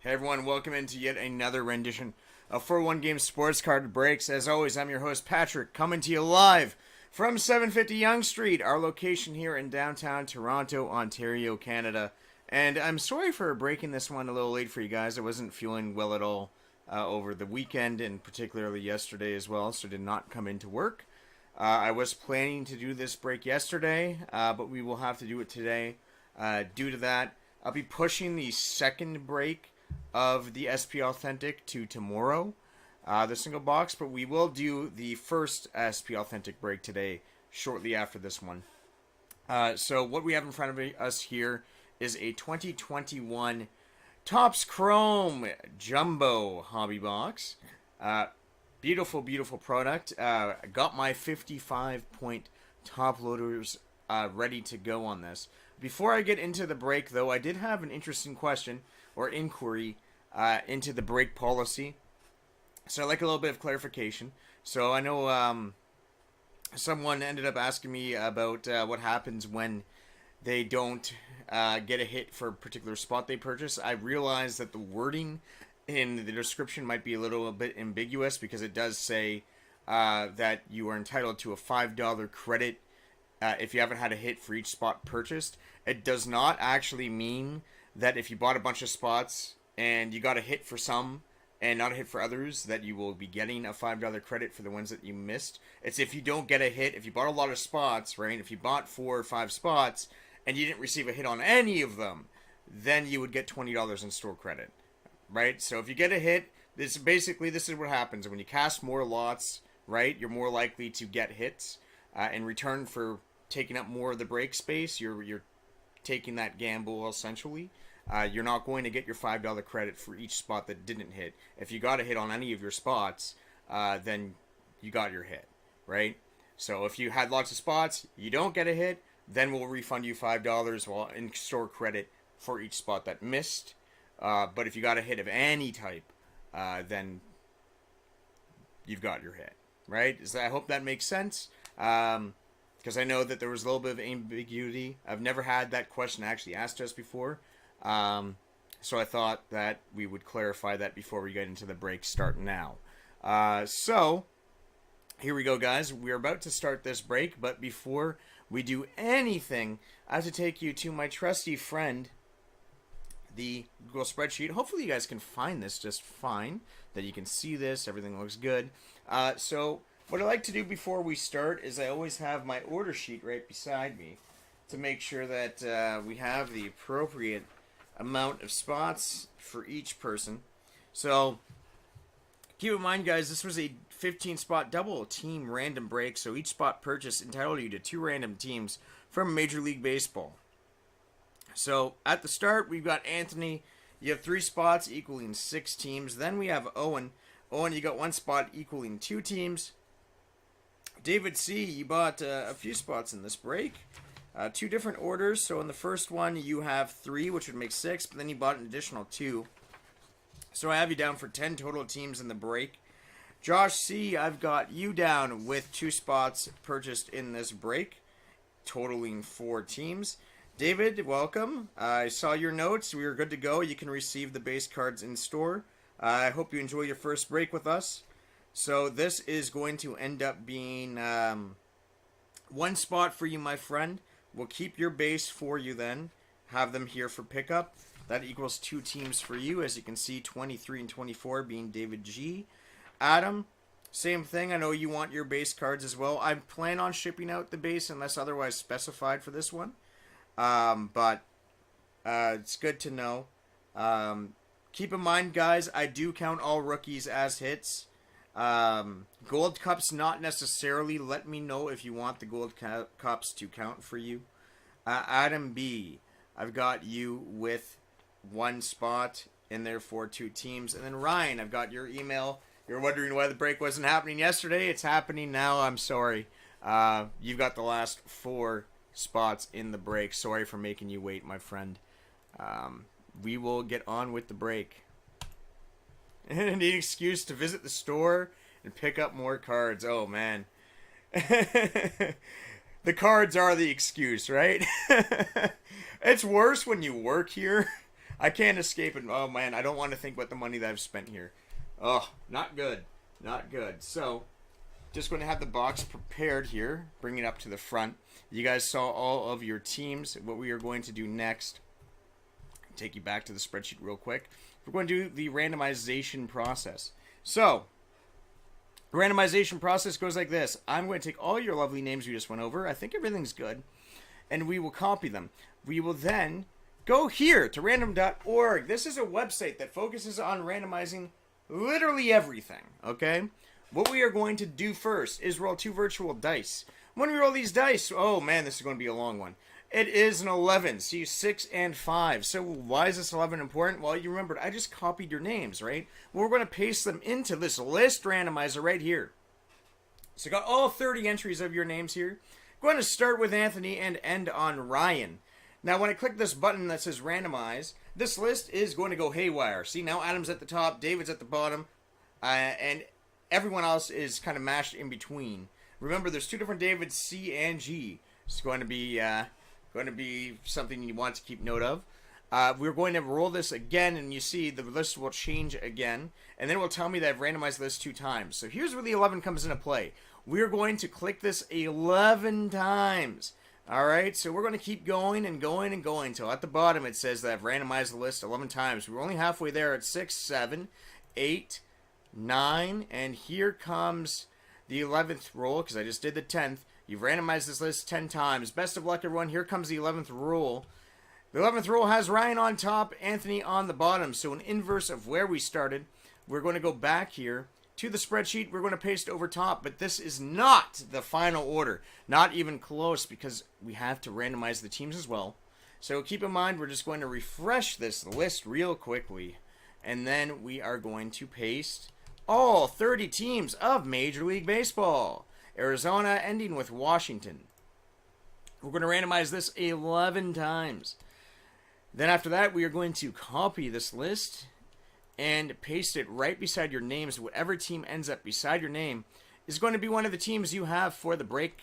Hey everyone, welcome into yet another rendition of 401 Games Sports Card Breaks. As always, I'm your host Patrick, coming to you live from 750 Yonge Street, our location here in downtown Toronto, Ontario, Canada. And I'm sorry for breaking this one a little late for you guys. I wasn't feeling well at all over the weekend, and particularly yesterday as well, so did not come into work. I was planning to do this break yesterday, but we will have to do it today. Due to that, I'll be pushing the second break of the SP Authentic to tomorrow, the single box, but we will do the first SP Authentic break today, shortly after this one. So what we have in front of us here is a 2021 Topps Chrome Jumbo Hobby Box. Beautiful, beautiful product. I got my 55-point top loaders ready to go on this. Before I get into the break, though, I did have an interesting question or inquiry into the break policy. So I'd like a little bit of clarification. So I know someone ended up asking me about what happens when they don't get a hit for a particular spot they purchase. I realize that the wording in the description might be a little bit ambiguous because it does say that you are entitled to a $5 credit if you haven't had a hit for each spot purchased. It does not actually mean that if you bought a bunch of spots and you got a hit for some and not a hit for others, that you will be getting a $5 credit for the ones that you missed. It's if you don't get a hit, if you bought a lot of spots, right? If you bought 4 or 5 spots and you didn't receive a hit on any of them, then you would get $20 in store credit, right? So if you get a hit, this is what happens when you cast more lots, right? You're more likely to get hits in return for taking up more of the break space. You're taking that gamble essentially. You're not going to get your $5 credit for each spot that didn't hit. If you got a hit on any of your spots, then you got your hit, right? So if you had lots of spots, you don't get a hit, then we'll refund you $5 while in store credit for each spot that missed. But if you got a hit of any type, then you've got your hit, right? I hope that makes sense. Because I know that there was a little bit of ambiguity. I've never had that question actually asked us before. So I thought that we would clarify that before we get into the break start now. So here we go, guys. We're about to start this break, but before we do anything, I have to take you to my trusty friend, the Google spreadsheet. Hopefully you guys can find this just fine, that you can see this, everything looks good. So what I like to do before we start is I always have my order sheet right beside me to make sure that we have the appropriate amount of spots for each person. So keep in mind, guys, this was a 15 spot double team random break, so each spot purchase entitled you to 2 random teams from Major League Baseball. So at the start, we've got Anthony. You have 3 spots equaling 6 teams. Then we have Owen. Owen, you got 1 spot equaling 2 teams. David C., you bought a few spots in this break. 2 different orders. So in the first one, you have 3, which would make 6, but then you bought an additional 2. So I have you down for 10 total teams in the break. Josh C., I've got you down with 2 spots purchased in this break, totaling 4 teams. David, welcome. I saw your notes. We are good to go. You can receive the base cards in store. I hope you enjoy your first break with us. So this is going to end up being 1 spot for you, my friend. We'll keep your base for you then. Have them here for pickup. That equals 2 teams for you. As you can see, 23 and 24 being David G. Adam, same thing. I know you want your base cards as well. I plan on shipping out the base unless otherwise specified for this one. But it's good to know. Keep in mind, guys, I do count all rookies as hits. Gold Cups, not necessarily. Let me know if you want the Gold Cups to count for you. Adam B., I've got you with 1 spot in there for 2 teams. And then Ryan, I've got your email. You're wondering why the break wasn't happening yesterday. It's happening now. I'm sorry. You've got the last 4 spots in the break. Sorry for making you wait, my friend. We will get on with the break. And I need an excuse to visit the store and pick up more cards. Oh, man. The cards are the excuse, right? It's worse when you work here. I can't escape it. Oh, man, I don't want to think about the money that I've spent here. Oh, not good. Not good. So, just going to have the box prepared here. Bring it up to the front. You guys saw all of your teams. What we are going to do next, take you back to the spreadsheet real quick. We're going to do the randomization process. So, the randomization process goes like this. I'm going to take all your lovely names we just went over. I think everything's good. And we will copy them. We will then go here to random.org. This is a website that focuses on randomizing literally everything, okay? What we are going to do first is roll 2 virtual dice. When we roll these dice, oh man, this is going to be a long one. It is an 11, see 6 and 5. So why is this 11 important? Well, you remembered, I just copied your names, right? Well, we're going to paste them into this list randomizer right here. So I got all 30 entries of your names here. Going to start with Anthony and end on Ryan. Now, when I click this button that says randomize, this list is going to go haywire. See, now Adam's at the top, David's at the bottom, and everyone else is kind of mashed in between. Remember, there's 2 different Davids, C and G. It's going to be something you want to keep note of. We're going to roll this again, and you see the list will change again, and then it will tell me that I've randomized the list 2 times. So here's where the 11 comes into play. We're going to click this 11 times. Alright, so we're going to keep going and going and going until at the bottom it says that I've randomized the list 11 times. We're only halfway there at 6, 7, 8, 9, and here comes the 11th roll, because I just did the 10th. You've randomized this list 10 times. Best of luck, everyone. Here comes the 11th roll. The 11th roll has Ryan on top, Anthony on the bottom. So an inverse of where we started. We're going to go back here to the spreadsheet. We're going to paste over top, but this is not the final order. Not even close, because we have to randomize the teams as well. So keep in mind, we're just going to refresh this list real quickly. And then we are going to paste all 30 teams of Major League Baseball. Arizona ending with Washington. We're going to randomize this 11 times. Then after that, we are going to copy this list and paste it right beside your names. Whatever team ends up beside your name is going to be one of the teams you have for the break.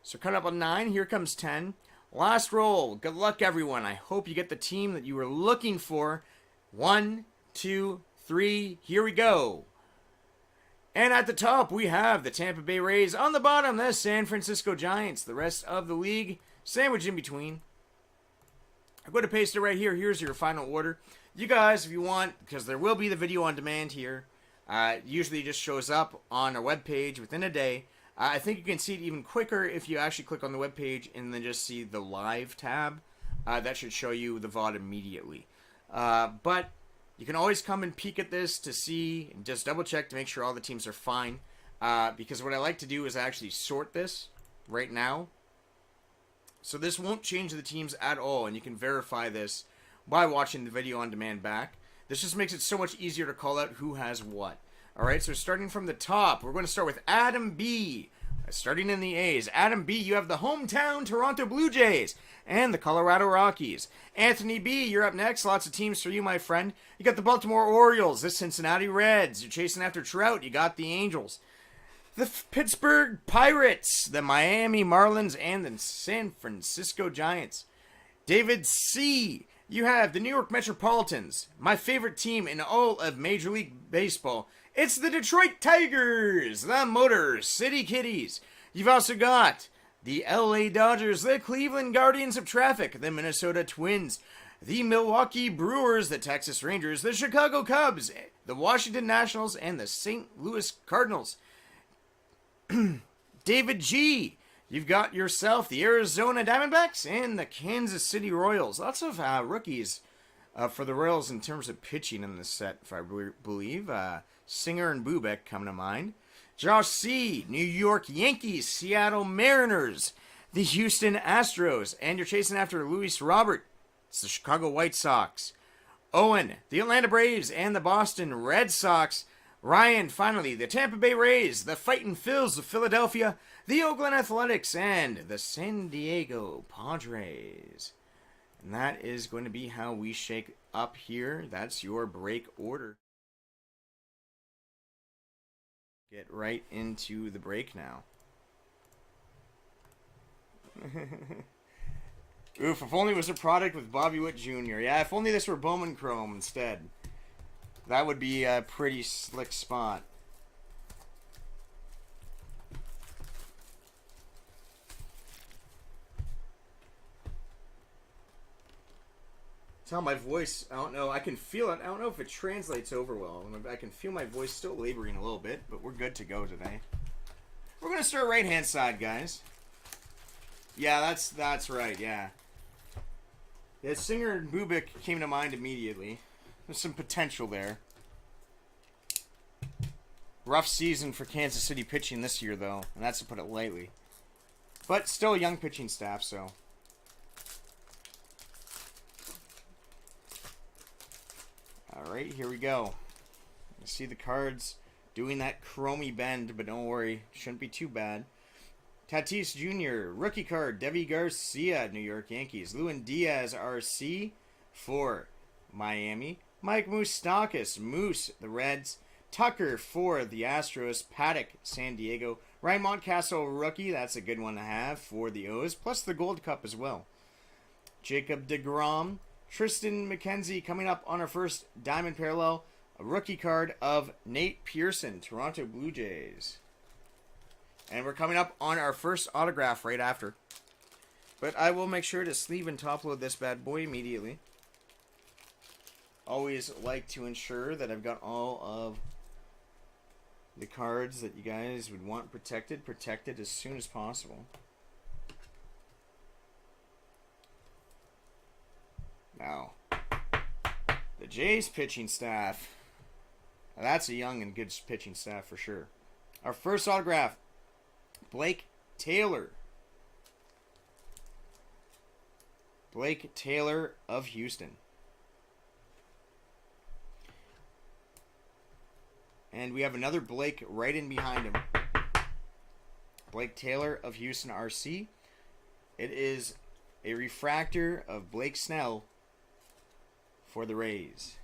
So cut up on 9. Here comes 10. Last roll. Good luck, everyone. I hope you get the team that you were looking for. 1, 2, 3. Here we go. And at the top, we have the Tampa Bay Rays. On the bottom, the San Francisco Giants. The rest of the league sandwiched in between. I'm going to paste it right here. Here's your final order. You guys, if you want, because there will be the video on demand here, usually just shows up on our webpage within a day. I think you can see it even quicker if you actually click on the webpage and then just see the live tab. That should show you the VOD immediately. But you can always come and peek at this to see, and just double check to make sure all the teams are fine. Because what I like to do is actually sort this right now. So this won't change the teams at all, and you can verify this by watching the video on demand back. This just makes it so much easier to call out who has what. Alright, so starting from the top, we're going to start with Adam B. Starting in the A's. Adam B, you have the hometown Toronto Blue Jays and the Colorado Rockies. Anthony B, you're up next. Lots of teams for you, my friend. You got the Baltimore Orioles, the Cincinnati Reds. You're chasing after Trout. You got the Angels. The Pittsburgh Pirates, the Miami Marlins, and the San Francisco Giants. David C., you have the New York Metropolitans, my favorite team in all of Major League Baseball. It's the Detroit Tigers, the Motor City Kitties. You've also got the LA Dodgers, the Cleveland Guardians of Traffic, the Minnesota Twins, the Milwaukee Brewers, the Texas Rangers, the Chicago Cubs, the Washington Nationals, and the St. Louis Cardinals. David G., you've got yourself the Arizona Diamondbacks and the Kansas City Royals. Lots of rookies for the Royals in terms of pitching in this set, if I believe. Singer and Bubeck come to mind. Josh C., New York Yankees, Seattle Mariners, the Houston Astros, and you're chasing after Luis Robert. It's the Chicago White Sox. Owen, the Atlanta Braves, and the Boston Red Sox. Ryan, finally, the Tampa Bay Rays, the Fightin' Phils of Philadelphia, the Oakland Athletics, and the San Diego Padres. And that is going to be how we shake up here. That's your break order. Get right into the break now. Oof, if only it was a product with Bobby Witt Jr. Yeah, if only this were Bowman Chrome instead. That would be a pretty slick spot. Tell my voice, I don't know, I can feel it. I don't know if it translates over well. I can feel my voice still laboring a little bit, but we're good to go today. We're going to start right-hand side, guys. Yeah, that's right, yeah. Yeah, Singer and Bubeck came to mind immediately. There's some potential there. Rough season for Kansas City pitching this year, though, and that's to put it lightly. But still a young pitching staff, so. Alright, here we go. You see the cards doing that chromey bend, but don't worry, shouldn't be too bad. Tatis Jr., rookie card, Devi Garcia, New York Yankees. Lewin Diaz, RC, for Miami. Mike Moustakas, Moose, the Reds. Tucker for the Astros. Paddock, San Diego. Ryan Mountcastle, rookie, that's a good one to have for the O's, plus the Gold Cup as well. Jacob deGrom. Tristan McKenzie coming up on our first Diamond Parallel. A rookie card of Nate Pearson, Toronto Blue Jays. And we're coming up on our first autograph right after. But I will make sure to sleeve and top load this bad boy immediately. Always like to ensure that I've got all of the cards that you guys would want protected as soon as possible. The Jays pitching staff. Now, that's a young and good pitching staff for sure. Our first autograph, Blake Taylor. Blake Taylor of Houston. And we have another Blake right in behind him. Blake Taylor of Houston RC. It is a refractor of Blake Snell for the Rays.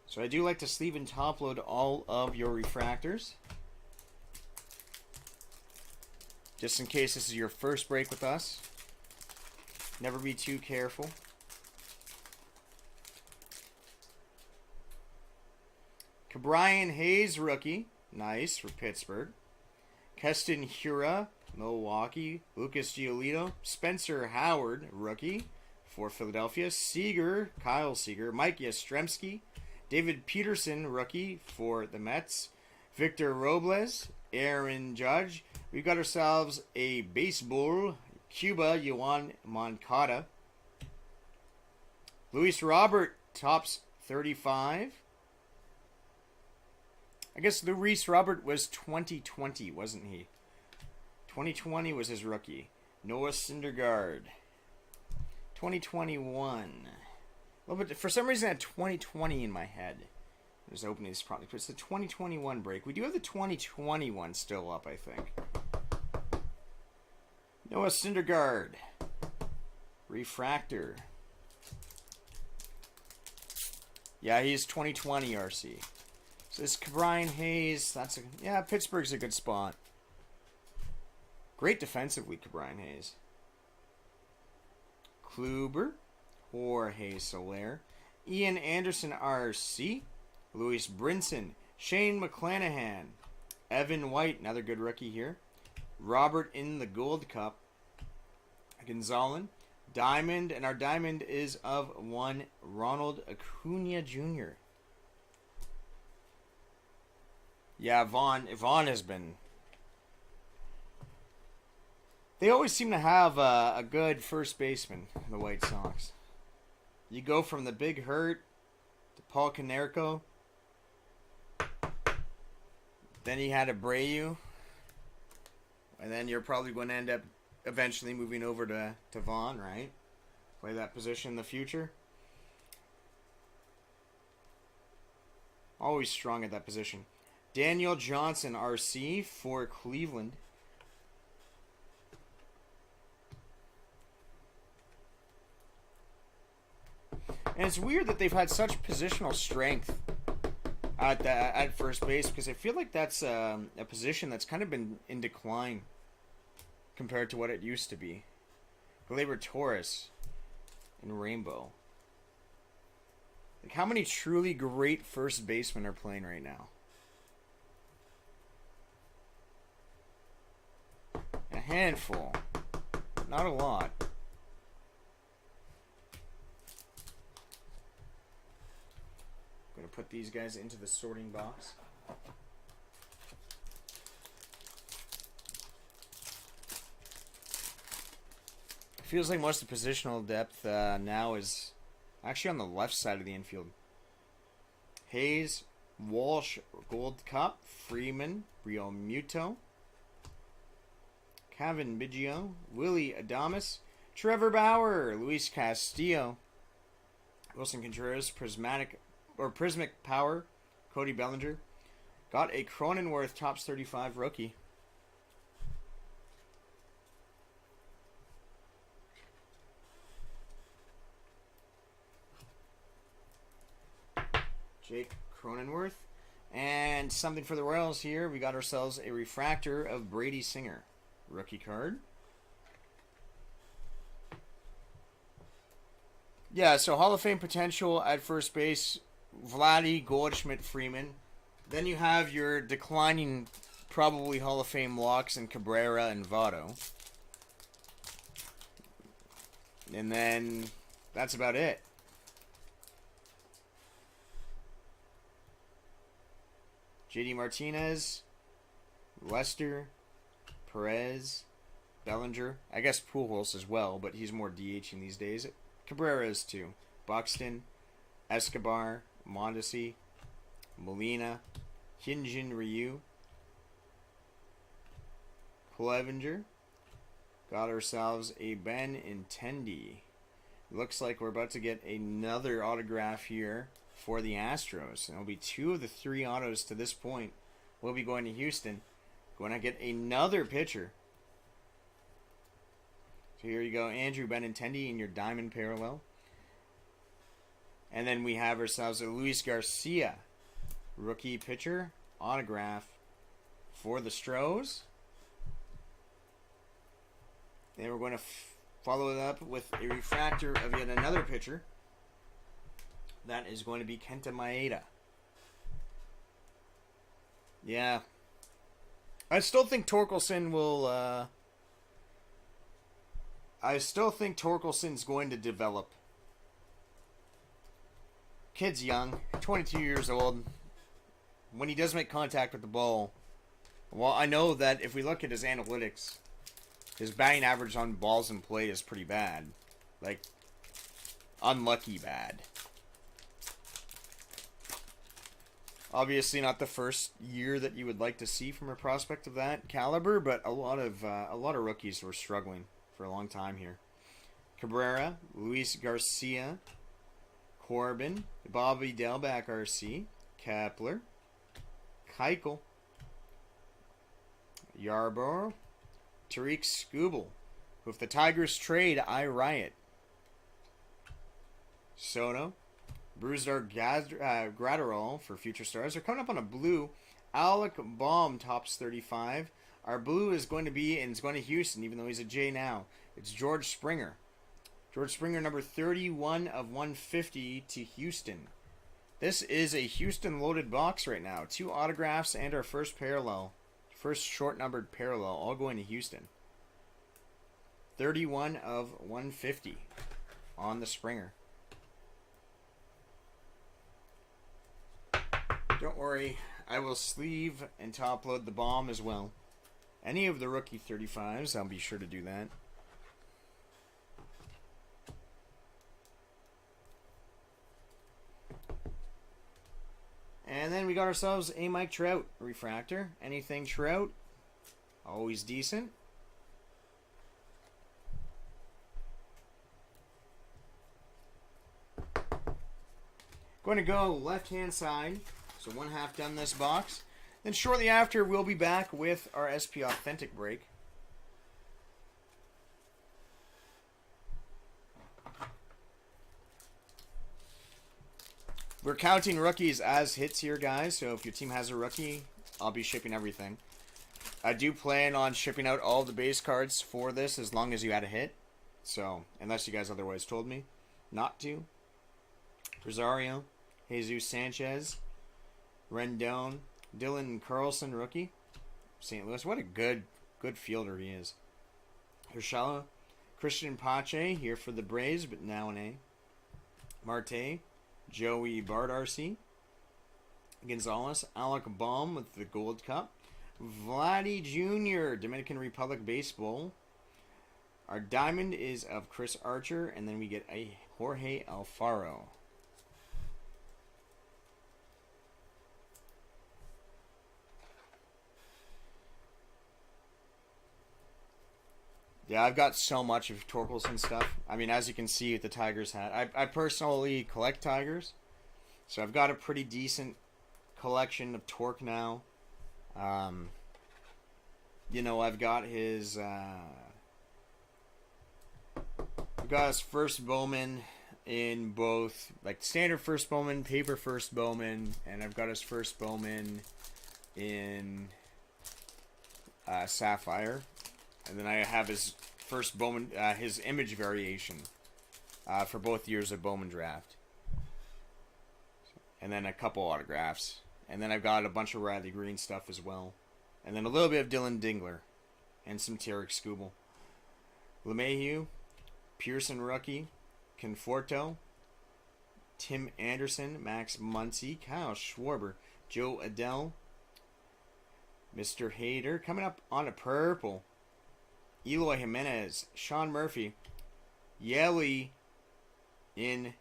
So I do like to sleeve and top load all of your refractors, just in case this is your first break with us. Never be too careful. Brian Hayes, rookie. Nice for Pittsburgh. Keston Hiura, Milwaukee. Lucas Giolito. Spencer Howard, rookie for Philadelphia. Seager, Kyle Seager. Mike Yastrzemski. David Peterson, rookie for the Mets. Victor Robles. Aaron Judge. We've got ourselves a baseball. Cuba, Yohan Moncada. Luis Robert, tops 35. I guess Luis Robert was 2020, wasn't he? 2020 was his rookie. Noah Syndergaard. 2021. Well, but for some reason I had 2020 in my head. I was opening this product, but it's the 2021 break. We do have the 2021 still up, I think. Noah Syndergaard. Refractor. Yeah, he's 2020 RC. So this Brian Hayes, Pittsburgh's a good spot. Great defensively, Brian Hayes. Kluber, Jorge Soler, Ian Anderson RC, Louis Brinson, Shane McClanahan, Evan White, another good rookie here, Robert in the Gold Cup, Gonzalez, Diamond, and our Diamond is of one Ronald Acuna Jr. Yeah, Vaughn has been... They always seem to have a good first baseman, the White Sox. You go from the Big Hurt to Paul Konerko. Then you had Abreu. And then you're probably going to end up eventually moving over to Vaughn, right? Play that position in the future. Always strong at that position. Daniel Johnson, RC, for Cleveland. And it's weird that they've had such positional strength at first base, because I feel like that's a position that's kind of been in decline compared to what it used to be. Gleyber Torres and Rainbow. Like, how many truly great first basemen are playing right now? A handful. Not a lot. I'm going to put these guys into the sorting box. Feels like most of the positional depth now is actually on the left side of the infield. Hayes, Walsh, Gold Cup, Freeman, Rio Muto, Kevin Biggio, Willie Adames, Trevor Bauer, Luis Castillo, Wilson Contreras, Prismatic or Prismic Power, Cody Bellinger. Got a Cronenworth tops 35 rookie. Jake Cronenworth. And something for the Royals here. We got ourselves a refractor of Brady Singer. Rookie card. Yeah, so Hall of Fame potential at first base. Vladdy, Goldschmidt, Freeman. Then you have your declining, probably Hall of Fame locks in Cabrera and Votto. And then that's about it. JD Martinez, Lester, Perez, Bellinger. I guess Pujols as well, but he's more DH in these days. Cabrera is 2. Buxton, Escobar, Mondesi, Molina, Hyunjin Ryu, Clevenger. Got ourselves a Benintendi. Looks like we're about to get another autograph here for the Astros. And it'll be 2 of the 3 autos to this point. We'll be going to Houston. Going to get another pitcher. So here you go, Andrew Benintendi in your diamond parallel. And then we have ourselves a Luis Garcia, rookie pitcher, autograph for the Astros. Then we're going to follow it up with a refractor of yet another pitcher. That is going to be Kenta Maeda. Yeah. I still think Torkelson will... I still think Torkelson's going to develop. Kid's young, 22 years old. When he does make contact with the ball... Well, I know that if we look at his analytics... His batting average on balls in play is pretty bad. Like, unlucky bad. Obviously not the first year that you would like to see from a prospect of that caliber, but a lot of rookies were struggling for a long time here. Cabrera, Luis Garcia, Corbin, Bobby Delback RC, Kepler, Keuchel, Yarborough, Tariq Skubal. If the Tigers trade, I riot. Soto. Brusdar Gratterall for future stars. They're coming up on a blue. Alec Baum tops 35. Our blue is going to be, and it's going to Houston, even though he's a J now. It's George Springer. George Springer, number 31 of 150 to Houston. This is a Houston loaded box right now. 2 autographs and our first parallel. First short-numbered parallel, all going to Houston. 31 of 150 on the Springer. Don't worry, I will sleeve and top-load the bomb as well. Any of the rookie 35s, I'll be sure to do that. And then we got ourselves a Mike Trout refractor. Anything Trout, always decent. Going to go left-hand side. So 1/2 done this box. Then shortly after, we'll be back with our SP Authentic break. We're counting rookies as hits here, guys. So if your team has a rookie, I'll be shipping everything. I do plan on shipping out all the base cards for this as long as you had a hit. So, unless you guys otherwise told me not to. Rosario, Jesus Sanchez, Rendon, Dylan Carlson, rookie, St. Louis. What a good fielder he is. Urshela, Christian Pache here for the Braves, but now an A. Marte, Joey Bart RC, Gonzalez, Alec Baum with the Gold Cup, Vladdy Jr., Dominican Republic Baseball. Our diamond is of Chris Archer, and then we get a Jorge Alfaro. Yeah, I've got so much of Torkelson stuff. I mean, as you can see, the Tigers hat. I personally collect Tigers, so I've got a pretty decent collection of Torque now. You know, I've got his first Bowman in both, like standard first Bowman, paper first Bowman, and I've got his first Bowman in Sapphire. And then I have his first Bowman, his image variation for both years of Bowman draft. And then a couple autographs. And then I've got a bunch of Riley Green stuff as well. And then a little bit of Dylan Dingler. And some Tarek Skubal. LeMahieu, Pearson rookie, Conforto, Tim Anderson, Max Muncy, Kyle Schwarber, Joe Adele, Mr. Hader, coming up on a purple. Eloy Jimenez, Sean Murphy, Yeli in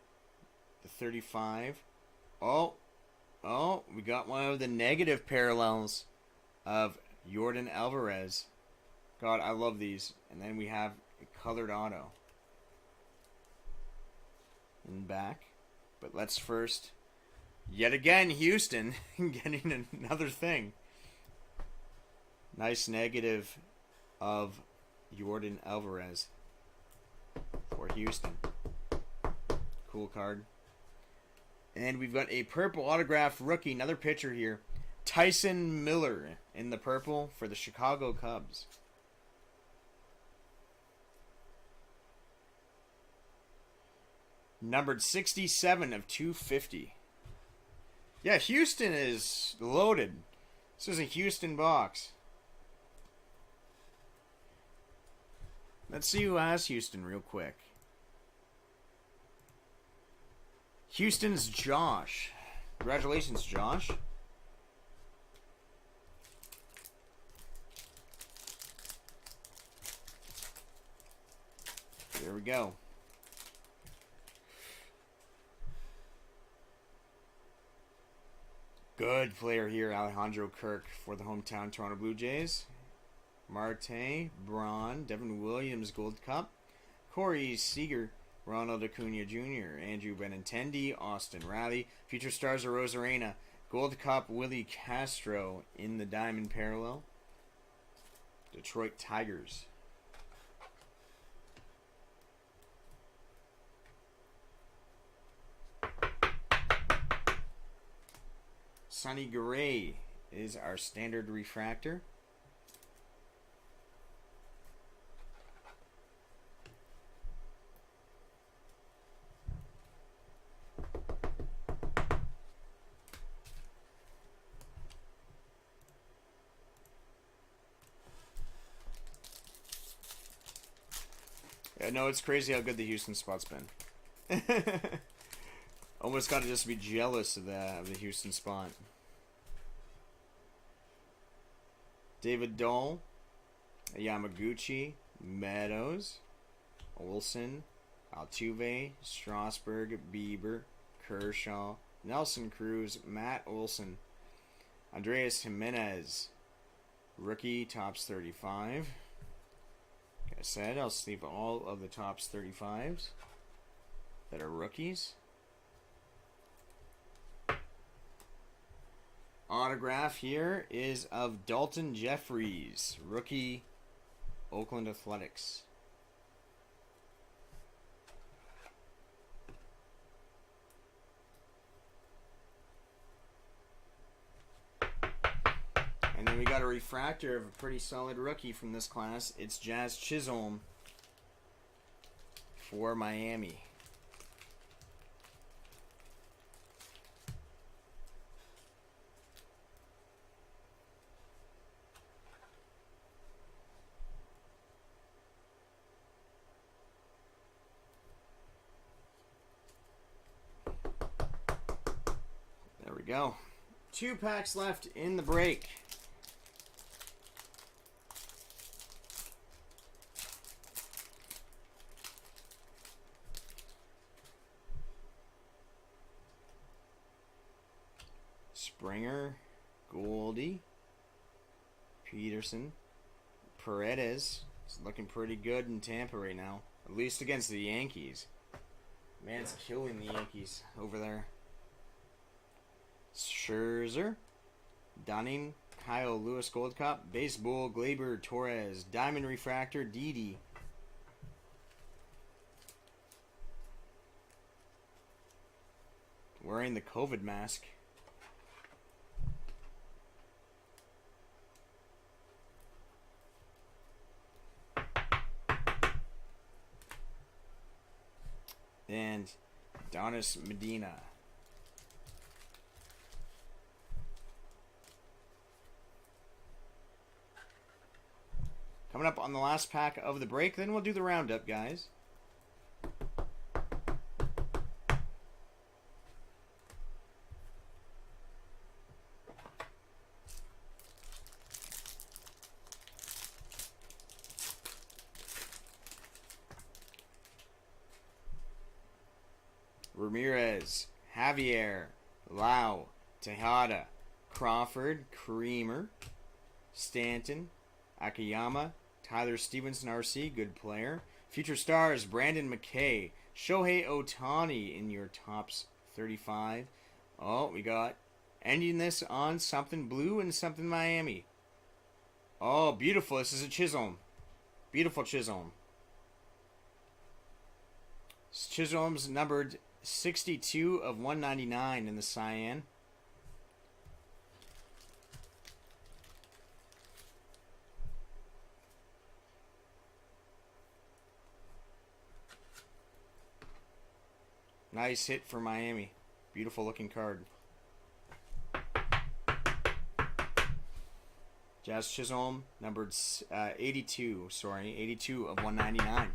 the 35. Oh, we got one of the negative parallels of Jordan Alvarez. God, I love these. And then we have a colored auto in back. But let's first, yet again, Houston getting another thing. Nice negative of Jordan Alvarez for Houston. Cool card. And we've got a purple autograph rookie, another pitcher here. Tyson Miller in the purple for the Chicago Cubs. Numbered 67 of 250. Yeah, Houston is loaded. This is a Houston box. Let's see who has Houston real quick. Houston's Josh. Congratulations, Josh. There we go. Good player here, Alejandro Kirk for the hometown Toronto Blue Jays. Marte, Braun, Devin Williams Gold Cup, Corey Seager, Ronald Acuna Jr., Andrew Benintendi, Austin Riley, Future Stars of Rosarena, Gold Cup Willie Castro in the Diamond Parallel, Detroit Tigers. Sonny Gray is our standard refractor. Yeah, no, it's crazy how good the Houston spot's been. Almost got to just be jealous of the Houston spot. David Dahl, Yamaguchi, Meadows, Olsen, Altuve, Strasburg, Bieber, Kershaw, Nelson Cruz, Matt Olson, Andreas Jimenez, rookie, tops 35. Like I said, I'll sleeve all of the tops 35s that are rookies. Autograph here is of Dalton Jeffries, rookie, Oakland Athletics. And then we got a refractor of a pretty solid rookie from this class. It's Jazz Chisholm for Miami. There we go. 2 packs left in the break. Springer, Goldie, Peterson, Paredes. It's looking pretty good in Tampa right now, at least against the Yankees. Man's killing the Yankees over there. Scherzer, Dunning, Kyle Lewis Gold Cup, Baseball, Gleyber Torres, Diamond Refractor, Didi. Wearing the COVID mask. And Donis Medina. Coming up on the last pack of the break, then we'll do the roundup, guys. Ramirez, Javier, Lau, Tejada, Crawford, Creamer, Stanton, Akiyama, Tyler Stevenson, RC, good player. Future stars, Brandon McKay, Shohei Ohtani in your tops 35. Oh, we got ending this on something blue and something Miami. Oh, beautiful. This is a Chisholm. Beautiful Chisholm. Chisholm's numbered 62 of 199 in the cyan. Nice hit for Miami. Beautiful looking card. Jazz Chisholm, numbered 82 of 199.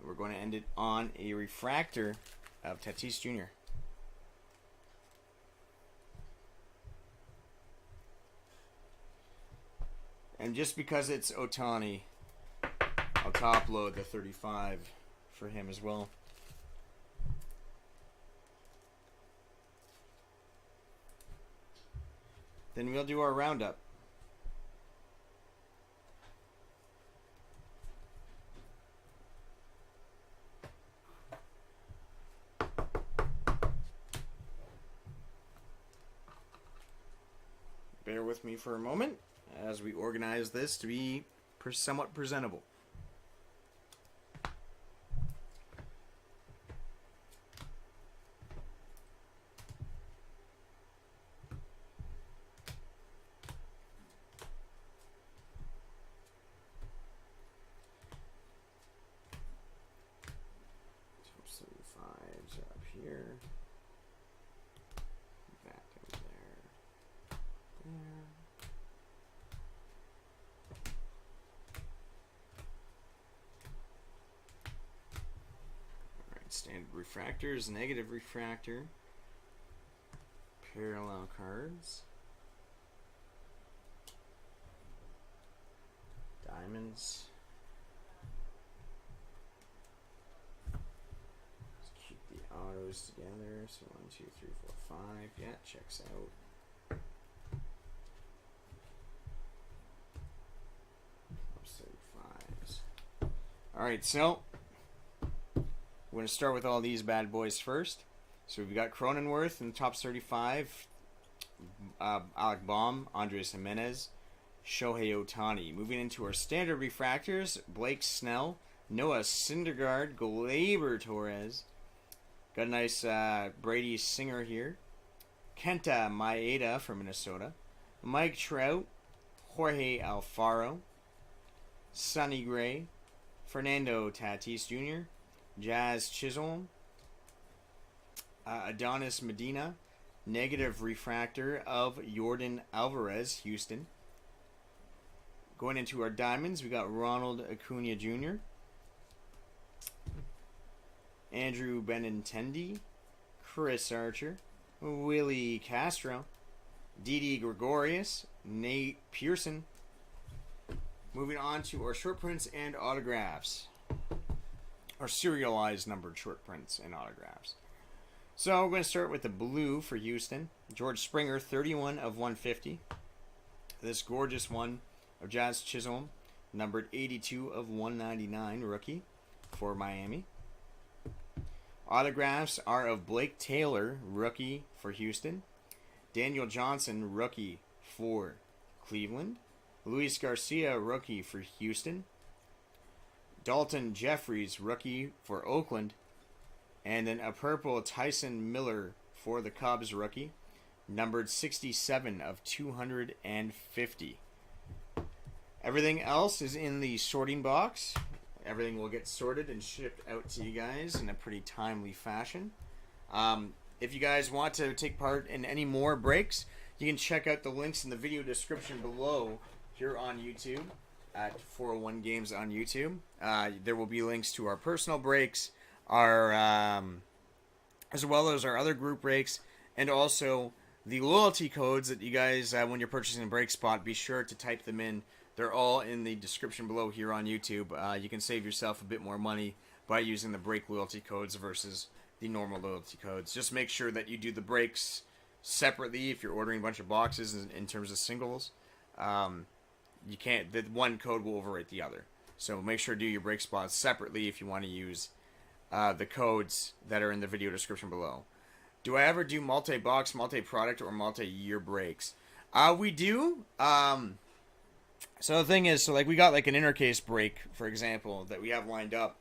We're going to end it on a refractor of Tatis Jr. And just because it's Ohtani, I'll top load the 35 for him as well. Then we'll do our roundup. Bear with me for a moment as we organize this to be somewhat presentable. Up here, that over there, there. All right, standard refractors, negative refractor, parallel cards, diamonds. Autos together, so 1, 2, 3, 4, 5. Yeah, checks out. Oops, 35s. Alright, so we're going to start with all these bad boys first. So we've got Cronenworth in the top 35, Alec Baum, Andres Jimenez, Shohei Ohtani. Moving into our standard refractors, Blake Snell, Noah Syndergaard, Gleyber Torres. Got a nice Brady Singer here. Kenta Maeda from Minnesota. Mike Trout. Jorge Alfaro. Sonny Gray. Fernando Tatis Jr. Jazz Chisholm. Adonis Medina. Negative refractor of Yordan Alvarez, Houston. Going into our diamonds, we got Ronald Acuna Jr., Andrew Benintendi, Chris Archer, Willie Castro, Didi Gregorius, Nate Pearson. Moving on to our short prints and autographs. Our serialized numbered short prints and autographs. So we're going to start with the blue for Houston. George Springer, 31 of 150. This gorgeous one of Jazz Chisholm, numbered 82 of 199, rookie for Miami. Autographs are of Blake Taylor, rookie for Houston. Daniel Johnson, rookie for Cleveland. Luis Garcia, rookie for Houston. Dalton Jeffries, rookie for Oakland. And then a purple Tyson Miller for the Cubs, rookie. Numbered 67 of 250. Everything else is in the sorting box. Everything will get sorted and shipped out to you guys in a pretty timely fashion. If you guys want to take part in any more breaks, you can check out the links in the video description below here on YouTube at 401 Games on YouTube. There will be links to our personal breaks, our as well as our other group breaks, and also the loyalty codes that you guys, when you're purchasing a break spot, be sure to type them in. They're all in the description below here on YouTube. You can save yourself a bit more money by using the brake loyalty codes versus the normal loyalty codes. Just make sure that you do the brakes separately if you're ordering a bunch of boxes in terms of singles. You can't, the one code will overwrite the other. So make sure to do your brake spots separately if you want to use the codes that are in the video description below. Do I ever do multi-box, multi-product, or multi-year brakes? We do. So the thing is, so like we got like an inner case brake, for example, that we have lined up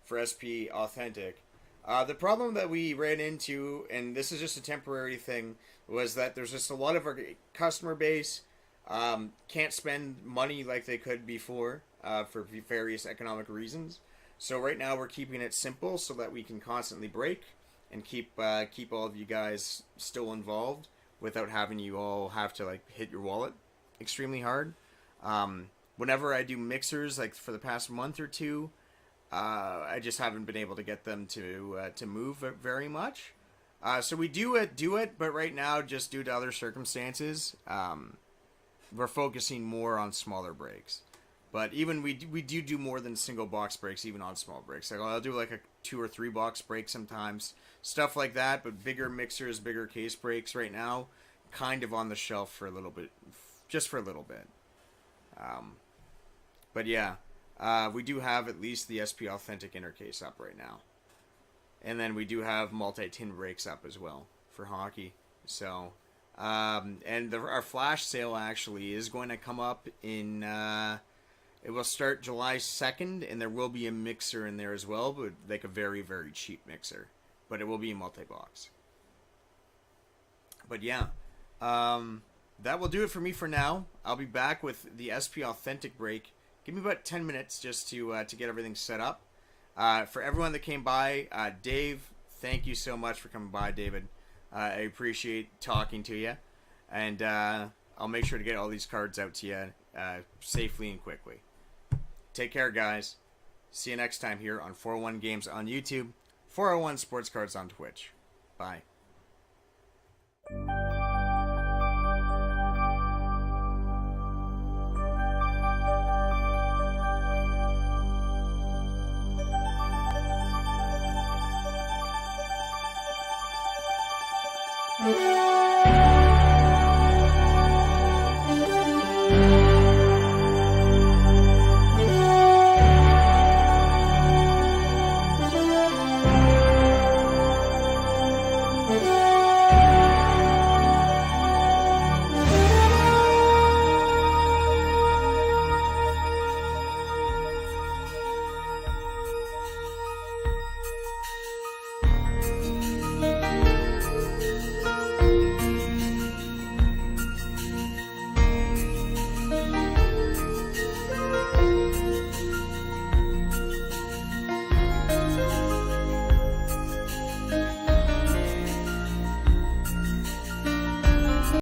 for SP Authentic. The problem that we ran into, and this is just a temporary thing, was that there's just a lot of our customer base can't spend money like they could before for various economic reasons. So right now we're keeping it simple so that we can constantly brake and keep all of you guys still involved without having you all have to like hit your wallet extremely hard. Whenever I do mixers, like for the past month or two, I just haven't been able to get them to move very much. So we do it, but right now, just due to other circumstances, we're focusing more on smaller brakes. But even we do more than single box brakes, even on small brakes. Like I'll do like a 2 or 3 box brake sometimes, stuff like that. But bigger mixers, bigger case brakes right now, kind of on the shelf for a little bit, just for a little bit. But yeah, we do have at least the SP Authentic inner case up right now. And then we do have multi-tin brakes up as well for hockey. So, and our flash sale actually is going to come up in, it will start July 2nd, and there will be a mixer in there as well, but like a very, very cheap mixer. But it will be a multi-box. But yeah, that will do it for me for now. I'll be back with the SP Authentic brake. Give me about 10 minutes just to get everything set up. For everyone that came by, Dave, thank you so much for coming by, David. I appreciate talking to you. And I'll make sure to get all these cards out to you safely and quickly. Take care, guys. See you next time here on 401 Games on YouTube, 401 Sports Cards on Twitch. Bye. Thank you.